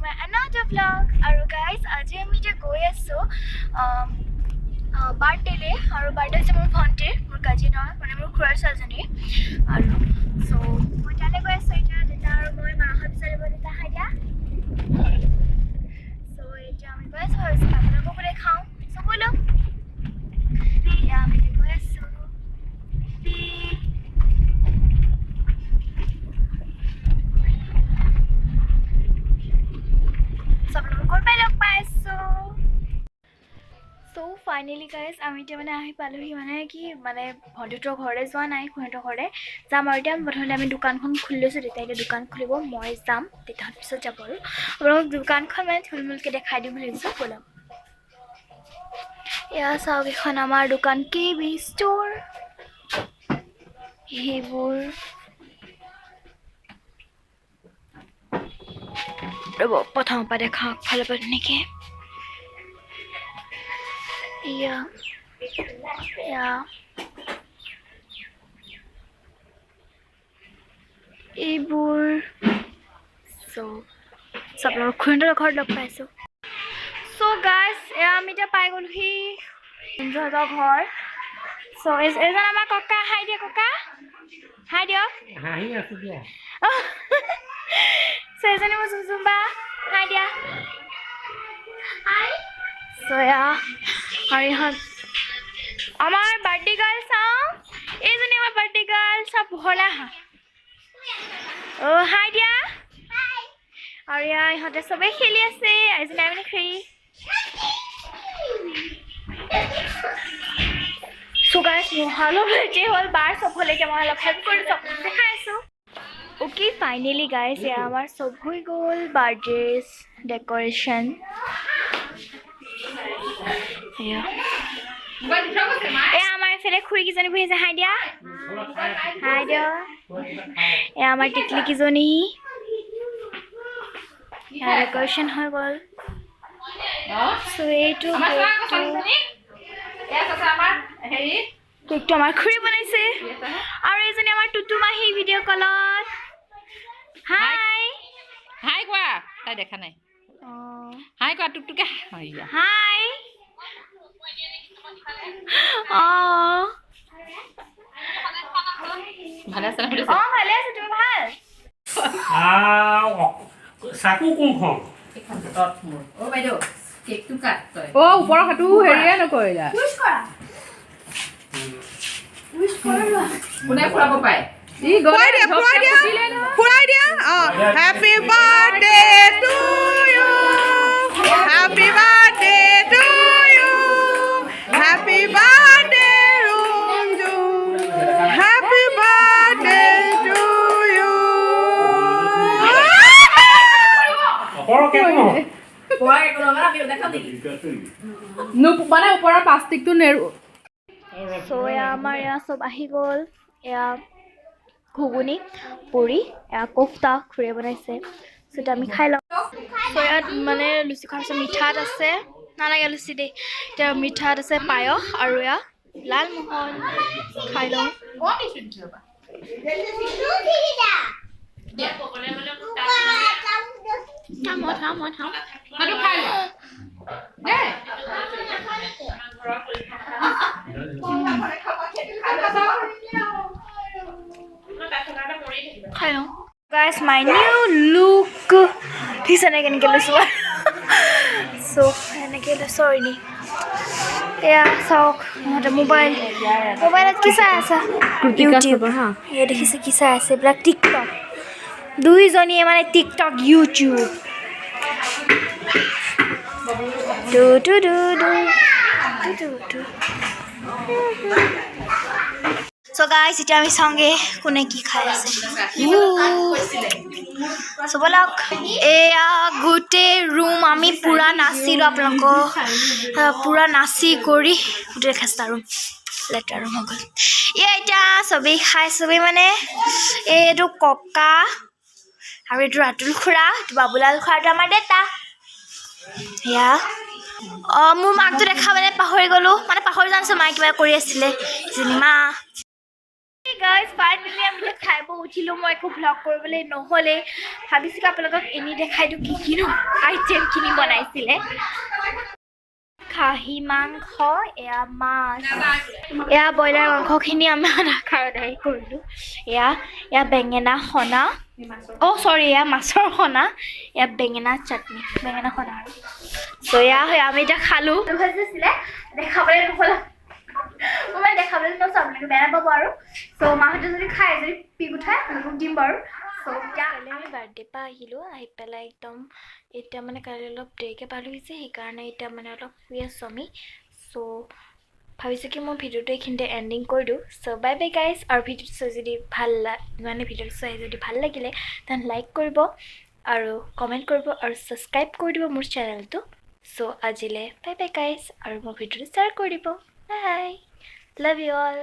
my another vlog. And guys, today I'm going to birthday le aru birthday se mor bhanti mor cousin hoy mane mor khura sajani aru so moi tale goi asu eta deta aru moi ma hat sare bole ta haja so eta ami goi asu hoise apna ko bole khao so bolo ya ami goi asu सब लोग को पहले पाइसो So finally guys, আমি এতিয়া মানে আহি পালোহি মানে কি মানে ভণ্টিটোৰ ঘৰলে যোৱা নাই খুহঁতৰ ঘৰলে যাম আৰু এতিয়া প্ৰথমতে আমি দোকানখন খুলি লৈছোঁ তেতিয়া এতিয়া দোকান খুলিব মই যাম তেতিয়া পিছত যাব আৰু আপোনালোকক দোকানখন মানে থুলমুলকৈ দেখাই দিম বুলি ভাবিছোঁ বলক এয়া চাওক এখন আমাৰ দোকান কেবি ষ্ট'ৰ সেইবোৰ ৰ'ব প্ৰথমৰ পৰা দেখাওক ভালে পায় নেকি Yeah. এইবোৰ so সব লোক খুঁড়ৰ ঘৰ লগ পাইছো so guys আমি এতিয়া পাই গলহি ইন্দ্ৰহঁতৰ ঘৰ so এজন আমাৰ ককা হাই দিয়া ককা হাই দিয়ক হাই আছো দিয়া so এজনী মোৰ জুজুম্বা হাই দিয়া হাই so আৰু ইহঁত আমাৰ বাৰ্থডে গাৰ্ল চাওঁ এইজনী আমাৰ বাৰ্থডে গাৰ্ল চব ভলা হা হাই দিয়া আৰু ইহঁতে চবেই খেলি আছে এজনী আমি খেলি so guys মহালো যে হ'ল বাৰ চব হ'লেকে মই অলপ হেল্প কৰি চব দেখাই আছোঁ okay finally guys আমাৰ চব হৈ গ'ল বাৰ্থডে ডেকৰেশ্যন আমাৰ এফালে খুৰী কিজনী বহি আছে হাই দিয়া আমাৰ টিকলি কিজনী ডেকৰেশ্যন হৈ গ'ল এইটো কেকটো আমাৰ খুৰী বনাইছে আৰু এইজনী আমাৰ টুটু মাহী ভিডিঅ' কলত হাই হাই কোৱা তাই দেখা নাই হাই কোৱা টুকটুকে হাই ভালে আছে না পুলিছ ভালে আছে তুমি ভাল সাকু কোনখন ও বাইদেউ কেকটো কাট তই ও ওপৰৰ হাতু হেৰিয়া নকৰিলা উইশ কৰা কোনে ফুৰাব পায় ই গলাই দিয়া ফুৰাই দিয়া happy birthday to you happy birthday to you happy birthday Ranju happy birthday to you মানে ওপৰৰ প্লাষ্টিকটো নেৰো so আমাৰ এয়া চব আহি গ'ল এয়া ঘুগুনি পুৰি এয়া কোফতা খুৰীয়ে বনাইছে so এটা আমি খাই লওঁ so ইয়াত মানে লুচি খোৱাৰ পিছত মিঠাত আছে নালাগে লুচি দেই এতিয়া মিঠাত আছে পায়স আৰু এয়া লালমোহন খাই লওঁ Hello guys, my new look. This is again get this one. So, and again sorry ni. Yeah, so the mobile at kisa asa? YouTube. Yeah, this is kisa asa. Black TikTok. দুই জনী মানে TikTok YouTube. Do. So guys, এটা আমি সঙ্গে কোনে কি খাই আছে so বলক এয়া গুটে রুম আমি পুরা নাচিলো আপোনালোক পুরা নাচি কৰি গুটে খাস্তা ৰুম লেটাৰ ৰূম হৈ গ'ল এটা সবেই খাই সবেই মানে এইটো ককা আৰু এইটো ৰাতুল খুৰা বাবুলাল খুৰাটো আমাৰ দেতা ইয়া মোৰ মাকটো দেখা মানে পাহৰি গ'লো মানে পাহৰি জানিছো মায়ে কিবা কৰি আছিলে যেনিমা গাইজ ফাইনেলি আমি খাই বৈ উঠিলোঁ মই একো ভ্লগ কৰিবলৈ নহ'লে ভাবিছিলোঁ আপোনালোকক এনেই দেখাই দিওঁ কি কিনো আইটেমখিনি বনাইছিলে খাহী মাংস এয়া মাছ এয়া ব্ৰইলাৰ মাংসখিনি আমি আধাৰত হেৰি কৰিলোঁ এয়া বেঙেনা সনা চৰি এয়া মাছৰ সনা এয়া বেঙেনা চাটনি বেঙেনা সনা আৰু চ' এয়া আমি এতিয়া খালোঁ ভাজিছিলে দেখাবলৈ নহ'ল মই দেখাবলৈ নহৈছোঁ আপোনালোকে বেয়া নাপাব আৰু চ' মাহঁতে যদি খায় যদি পিক উঠাই আপোনালোকক দিম বাৰু চ' কাইলৈ আমি বাৰ্থডে পৰা আহিলোঁ আহি পেলাই একদম এতিয়া মানে কাইলৈ অলপ দেৰিকৈ পালোহি যে সেইকাৰণে এতিয়া মানে অলপ শুই আছোঁ আমি চ' ভাবিছোঁ কি মই ভিডিঅ'টো এইখিনিতে এণ্ডিং কৰি দিওঁ চ' বাই বাই গাইজ আৰু ভিডিঅ'টো চাই যদি মানে ভিডিঅ'টো চাই যদি ভাল লাগিলে তেনে লাইক কৰিব আৰু কমেণ্ট কৰিব আৰু ছাবস্ক্ৰাইব কৰি দিব মোৰ চেনেলটো চ' আজিলৈ বাই বাই গাইজ আৰু মোৰ ভিডিঅ'টো শ্বেয়াৰ কৰি দিব বাই লাভ ইউ অল